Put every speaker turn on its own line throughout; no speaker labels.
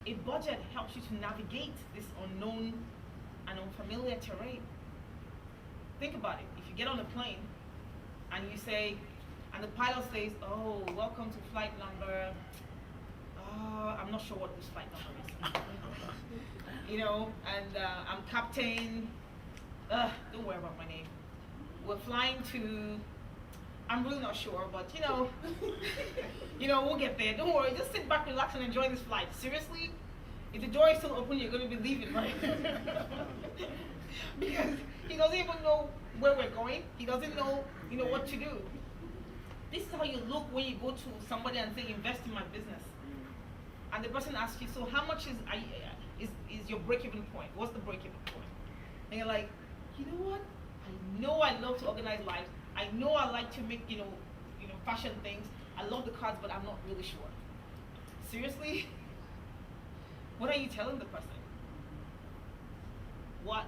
A budget helps you to navigate this unknown and unfamiliar terrain. Think about it. If you get on a plane and you say, and the pilot says, "Oh, welcome to flight number," I'm not sure what this flight number is. And I'm captain. Don't worry about my name. We're flying to. I'm really not sure, but we'll get there. Don't worry. Just sit back, relax, and enjoy this flight. Seriously, if the door is still open, you're going to be leaving, right? Because he doesn't even know where we're going. He doesn't know, what to do. This is how you look when you go to somebody and say, invest in my business. And the person asks you, so how much is your break-even point? What's the break-even point? And you're like, you know what? I know I love to organize lives. I know I like to make, fashion things. I love the cards, but I'm not really sure. Seriously? What are you telling the person? What?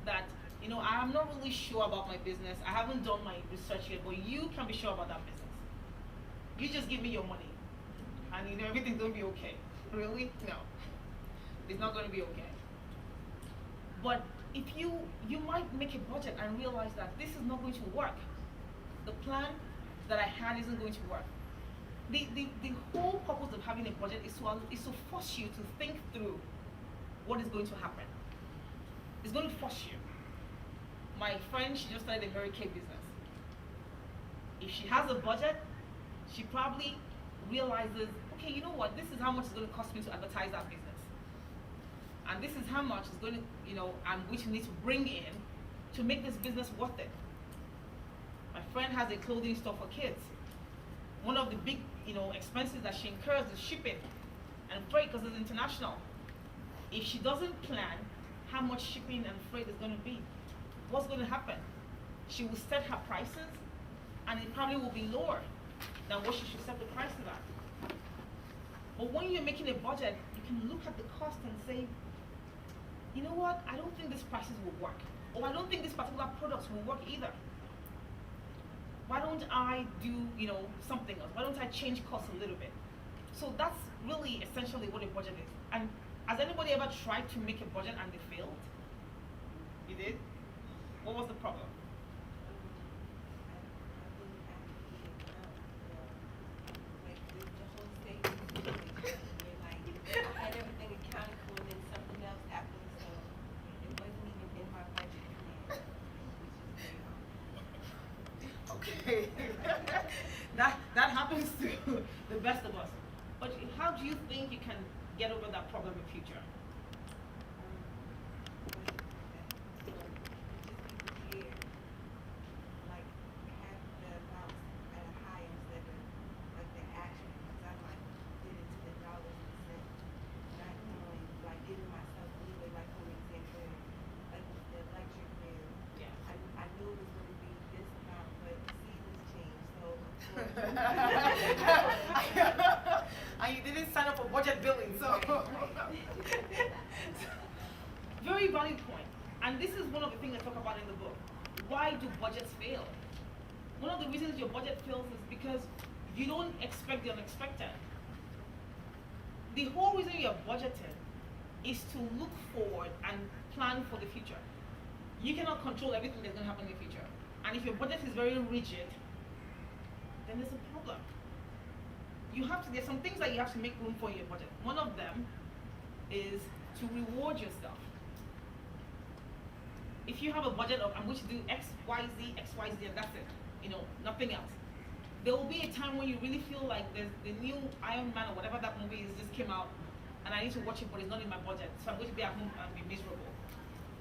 That, I'm not really sure about my business. I haven't done my research yet, but you can be sure about that business. You just give me your money, and everything's gonna be okay. Really? No. It's not gonna be okay. But if you might make a budget and realize that this is not going to work. The plan that I had isn't going to work. The whole purpose of having a budget is to force you to think through what is going to happen. It's going to force you. My friend, she just started a Mary Kay business. If she has a budget, she probably realizes, okay, you know what, this is how much it's going to cost me to advertise that business. And this is how much it's going to, I'm going to need to bring in to make this business worth it. My friend has a clothing store for kids. One of the big, expenses that she incurs is shipping and freight because it's international. If she doesn't plan how much shipping and freight is going to be, what's going to happen? She will set her prices, and it probably will be lower than what she should set the prices at. But when you're making a budget, you can look at the cost and say, you know what, I don't think these prices will work. Or I don't think these particular products will work either. Why don't I do, something else? Why don't I change costs a little bit? So that's really essentially what a budget is. And has anybody ever tried to make a budget and they failed? You did? What was the problem? Okay. that happens to the best of us. But how do you think you can get over that problem in future? And you didn't sign up for budget billing, so very valid point. And this is one of the things I talk about in the book. Why do budgets fail? One of the reasons your budget fails is because you don't expect the unexpected. The whole reason you're budgeting is to look forward and plan for the future. You cannot control everything that's going to happen in the future. And if your budget is very rigid, then there's a problem. There's some things that you have to make room for in your budget. One of them is to reward yourself. If you have a budget of, I'm going to do X, Y, Z, X, Y, Z, and that's it, nothing else. There will be a time when you really feel like there's the new Iron Man or whatever that movie is just came out, and I need to watch it, but it's not in my budget, so I'm going to be at home and be miserable.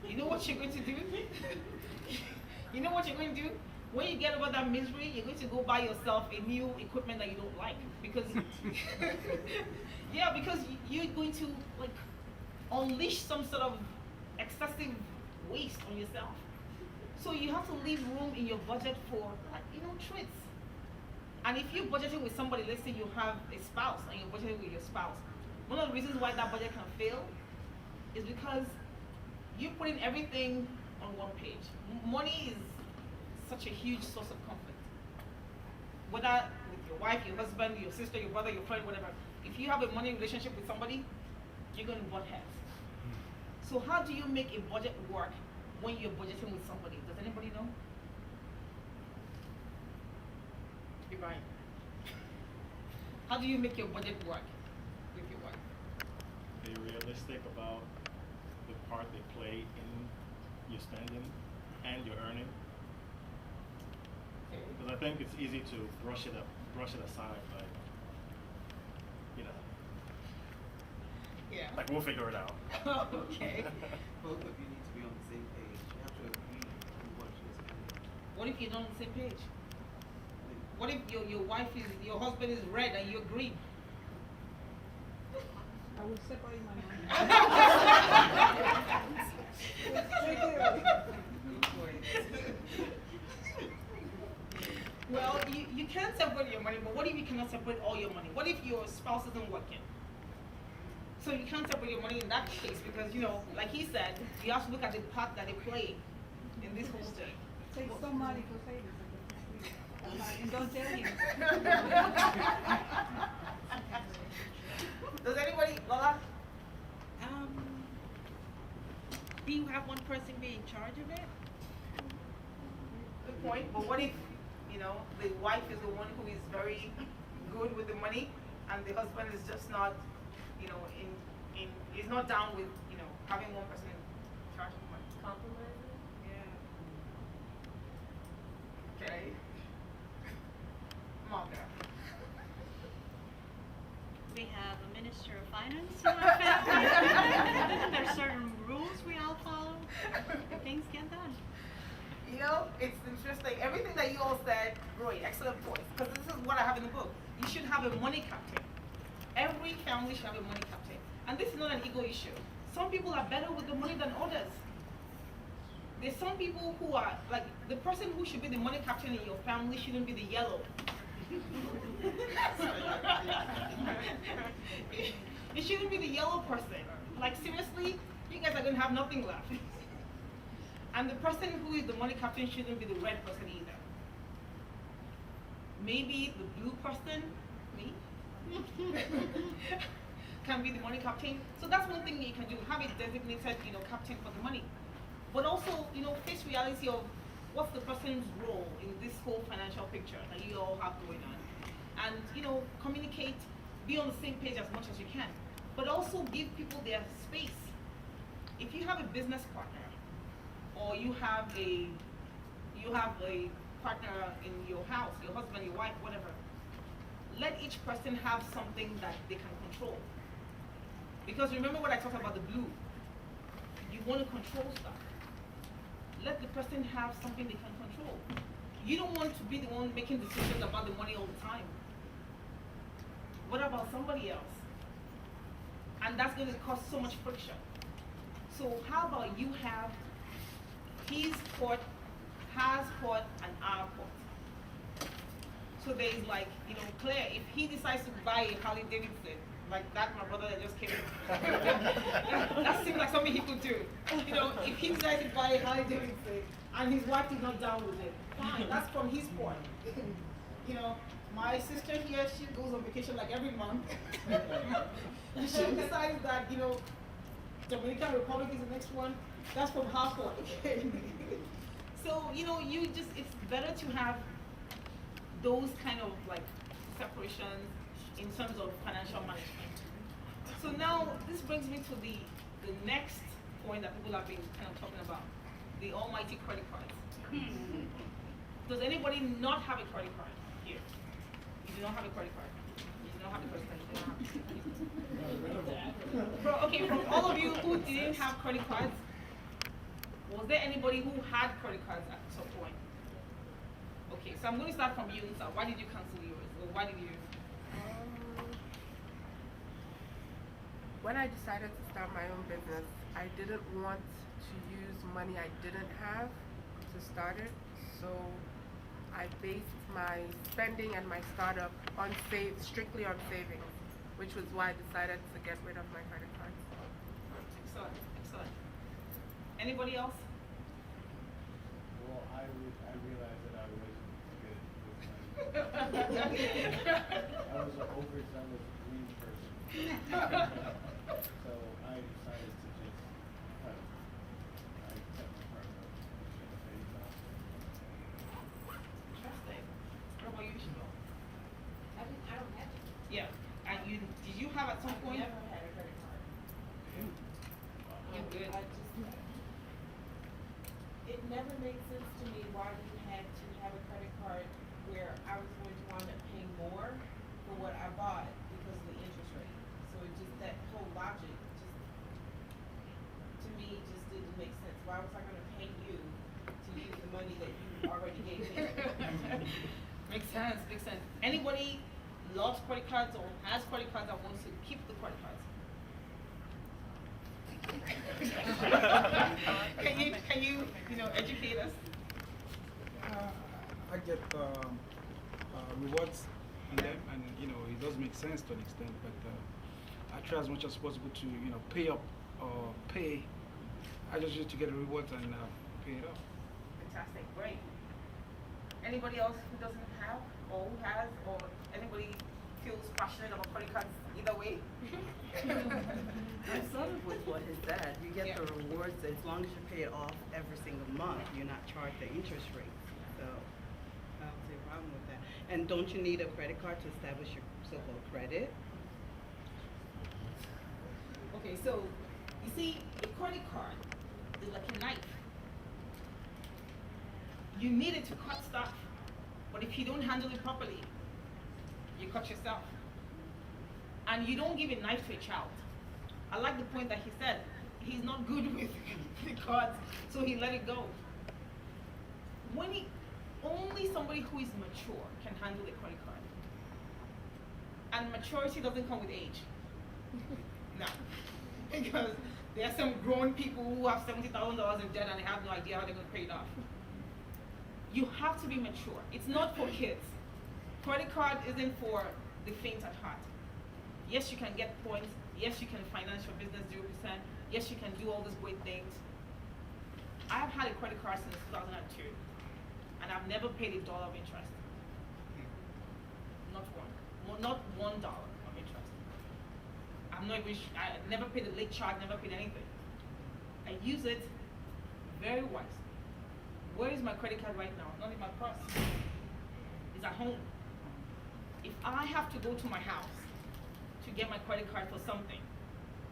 You know what you're going to do? You know what you're going to do? When you get over that misery, you're going to go buy yourself a new equipment that you don't like because, because you're going to unleash some sort of excessive waste on yourself. So you have to leave room in your budget for treats. And if you're budgeting with somebody, let's say you have a spouse and you're budgeting with your spouse, one of the reasons why that budget can fail is because you're putting everything on one page. Money is such a huge source of conflict. Whether with your wife, your husband, your sister, your brother, your friend, whatever. If you have a money relationship with somebody, you're going to butt heads. So how do you make a budget work when you're budgeting with somebody? Does anybody know? Right. How do you make your budget work with your wife?
Be realistic about the part they play in your spending and your earning.
Okay.
Because I think it's easy to brush it aside, like, you know,
Yeah.
like we'll figure it out.
Okay.
Both of you need to be on the same page. You have to agree on what you're spending.
What if you're not on the same page? What if your husband is red and you're green?
I will separate my money.
Well, you can separate your money, but what if you cannot separate all your money? What if your spouse isn't working? So you can't separate your money in that case because, like he said, you have to look at the part that they play in this whole thing.
Take some money for savings and don't tell him.
Does anybody, Lola?
Do you have one person be in charge of it?
Good point. But what if, the wife is the one who is very good with the money, and the husband is just not, is not down with, having one person in charge of the money.
Compromising?
Yeah. Okay. Manga.
We have a minister of finance in our family. There's certain rules we all follow, and things get done.
It's interesting. Everything that you all said, great, excellent points. Because this is what I have in the book. You should have a money captain. Every family should have a money captain. And this is not an ego issue. Some people are better with the money than others. There's some people who are, like, the person who should be the money captain in your family shouldn't be the yellow. It shouldn't be the yellow person. Like, seriously, you guys are going to have nothing left. And the person who is the money captain shouldn't be the red person either. Maybe the blue person, me, can be the money captain. So that's one thing you can do, have a designated, captain for the money. But also, face reality of what's the person's role in this whole financial picture that you all have going on. And, communicate, be on the same page as much as you can. But also give people their space. If you have a business partner, or you have a partner in your house, your husband, your wife, whatever, let each person have something that they can control. Because remember what I talked about, the blue. You want to control stuff. Let the person have something they can control. You don't want to be the one making decisions about the money all the time. What about somebody else? And that's going to cause so much friction. So how about you have his port, has port, and our port. So there is like, Claire, if he decides to buy a Harley Davidson, like that my brother that just came in, that seems like something he could do. If he decides to buy a Harley Davidson and his wife is not down with it, fine, that's from his port. My sister here, she goes on vacation like every month. And she decides that, Dominican Republic is the next one. That's from her port. So, it's better to have those kind of like separations in terms of financial management. So now this brings me to the next point that people have been kind of talking about, the almighty credit cards. Does anybody not have a credit card here? You do not have a credit card. You do not have a credit card. You do not have okay, from all of you who didn't have credit cards, was there anybody who had credit cards at some point? Okay, so I'm going to start from you, Nsa. Why did you cancel yours? Or why did you?
When I decided to start my own business, I didn't want to use money I didn't have to start it. So I based my spending and my startup on strictly on savings, which was why I decided to get rid of my credit cards.
Excellent, excellent. Anybody else?
Well, I realized that I wasn't good with money. I was an overzealous green person. So
never made sense to me why you had to have a credit card where I was going to wind up paying more for what I bought because of the interest rate. So it just, that whole logic just, to me, just didn't make sense. Why was I gonna pay you to use the money that you already gave me?
Makes sense, makes sense. Anybody loves credit cards or has credit cards that wants to keep the credit cards? Can you educate us?
I get rewards on them, and it does make sense to an extent. But I try as much as possible to pay up or pay. I just use to get a reward and pay it up.
Fantastic, great. Anybody else who doesn't have or who has or anybody feels passionate about credit cards either way?
I'm sort of with what he said. You get
Yeah.
the rewards as long as you pay it off every single month. You're not charged the interest rate. So I don't see a problem with that. And don't you need a credit card to establish your so-called credit?
Okay, so you see, a credit card is like a knife. You need it to cut stuff, but if you don't handle it properly, you cut yourself. And you don't give a knife to a child. I like the point that he said. He's not good with the cards, so he let it go. Only somebody who is mature can handle a credit card. And maturity doesn't come with age. No. Because there are some grown people who have $70,000 in debt and they have no idea how they're going to pay it off. You have to be mature. It's not for kids. Credit card isn't for the faint at heart. Yes, you can get points. Yes, you can finance your business 0%. Yes, you can do all these great things. I've had a credit card since 2002, and I've never paid $1 of interest. Not one. Well, not $1 of interest. I'm not even. I never paid a late charge. Never paid anything. I use it very wisely. Where is my credit card right now? Not in my purse. It's at home. If I have to go to my house to get my credit card for something,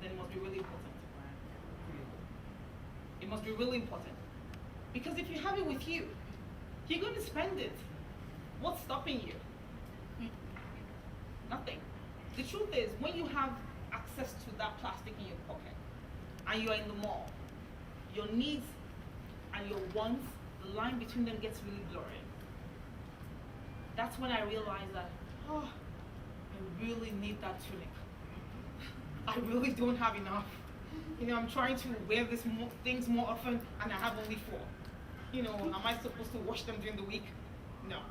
then it must be really important. It must be really important. Because if you have it with you, you're going to spend it. What's stopping you? Nothing. The truth is, when you have access to that plastic in your pocket, and you're in the mall, your needs and your wants, the line between them gets really blurry. That's when I realized that, I really need that tunic. I really don't have enough. I'm trying to wear these things more often, and I have only 4. Am I supposed to wash them during the week? No.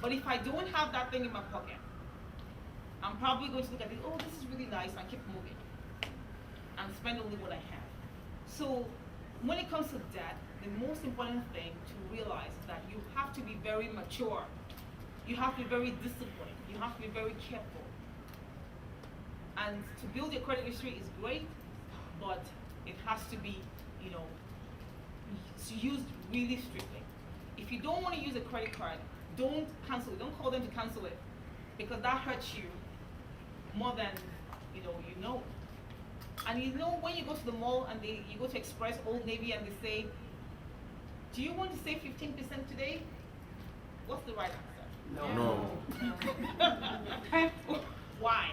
But if I don't have that thing in my pocket, I'm probably going to look at it, oh, this is really nice, and keep moving. And spend only what I have. So when it comes to debt, the most important thing to realize is that you have to be very mature. You have to be very disciplined. You have to be very careful. And to build your credit history is great, but it has to be, used really strictly. If you don't want to use a credit card, don't cancel it. Don't call them to cancel it, because that hurts you more than you know. And when you go to the mall and you go to Express, Old Navy, and they say, do you want to save 15% today? What's the right answer?
No.
Why?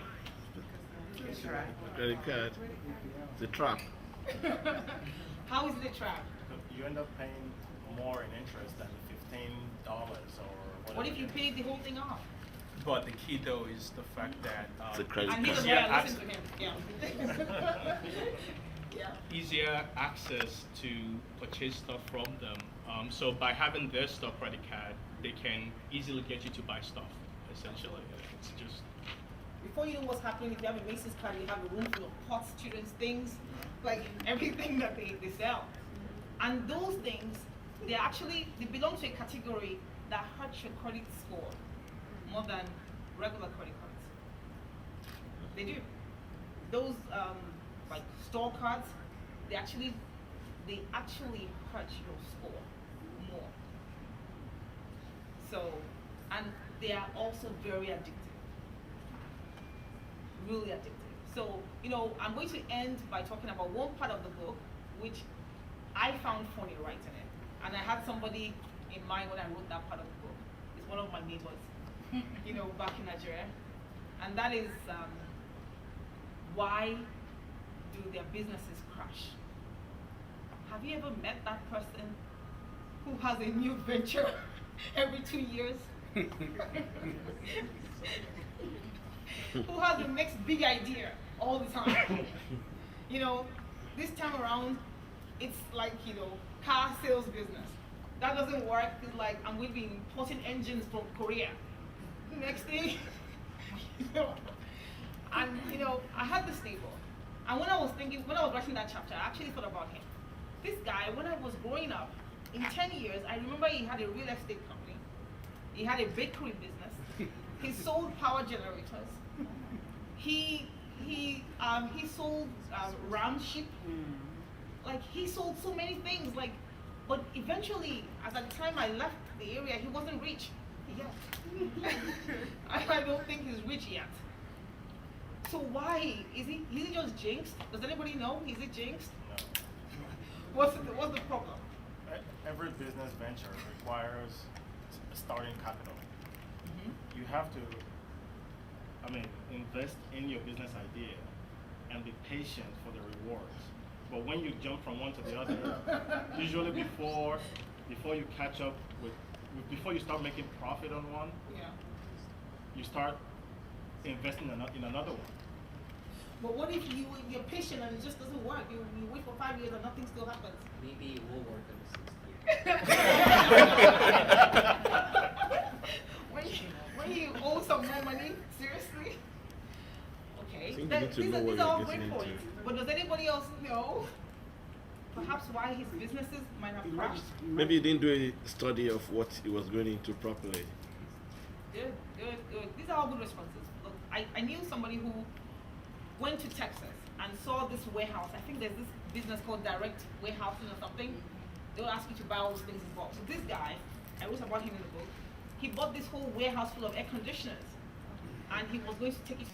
Credit card. It's a trap.
How is it a trap?
You end up paying more in interest than the $15 or whatever.
What if you paid the whole thing off?
But the key though is the fact that
It's a credit
And
card.
he's a
Yeah,
lawyer, listen to him. Yeah. Yeah.
easier access to purchase stuff from them. So by having their store credit card, they can easily get you to buy stuff. Essentially, it's just
Before you know what's happening, if you have a Macy's card, you have a room full of pots, children's things, like everything that they sell. And those things, they belong to a category that hurts your credit score more than regular credit cards. They do. Those like store cards, they actually hurt your score more. So, and they are also very addictive. Really addictive. So, I'm going to end by talking about one part of the book, which I found funny writing it. And I had somebody in mind when I wrote that part of the book. It's one of my neighbors, back in Nigeria. And that is why do their businesses crash? Have you ever met that person who has a new venture every 2 years? Who has the next big idea all the time? This time around, it's like, car sales business. That doesn't work. It's like, I'm going to be importing engines from Korea. Next thing, and I had this neighbor. And when I was writing that chapter, I actually thought about him. This guy, when I was growing up, in 10 years, I remember he had a real estate company. He had a bakery business. He sold power generators. He sold ram sheep. Like, he sold so many things. Like, but eventually, at the time I left the area, he wasn't rich yet. I don't think he's rich yet. So why is he just jinxed? Does anybody know? Is he jinxed?
No.
What's the problem?
Every business venture requires a starting capital.
Mm-hmm.
You have to, invest in your business idea and be patient for the rewards. But when you jump from one to the other, usually before you catch up before you start making profit on one, you start investing in another one.
But what if you're patient and it just doesn't work? You wait for 5 years and nothing still happens.
Maybe it will work in the 6th year.
when you owe some more money, seriously? Okay.
I think you need to know what
these are
you're
all
getting
great
into.
points. But does anybody else know perhaps why his businesses might have crashed?
Maybe you didn't do a study of what he was going into properly.
Good. These are all good responses. Look, I knew somebody who went to Texas and saw this warehouse. I think there's this business called direct warehousing or something. They'll ask you to buy all those things in bulk. So this guy, I wrote about him in the book, he bought this whole warehouse full of air conditioners. And he was going to take it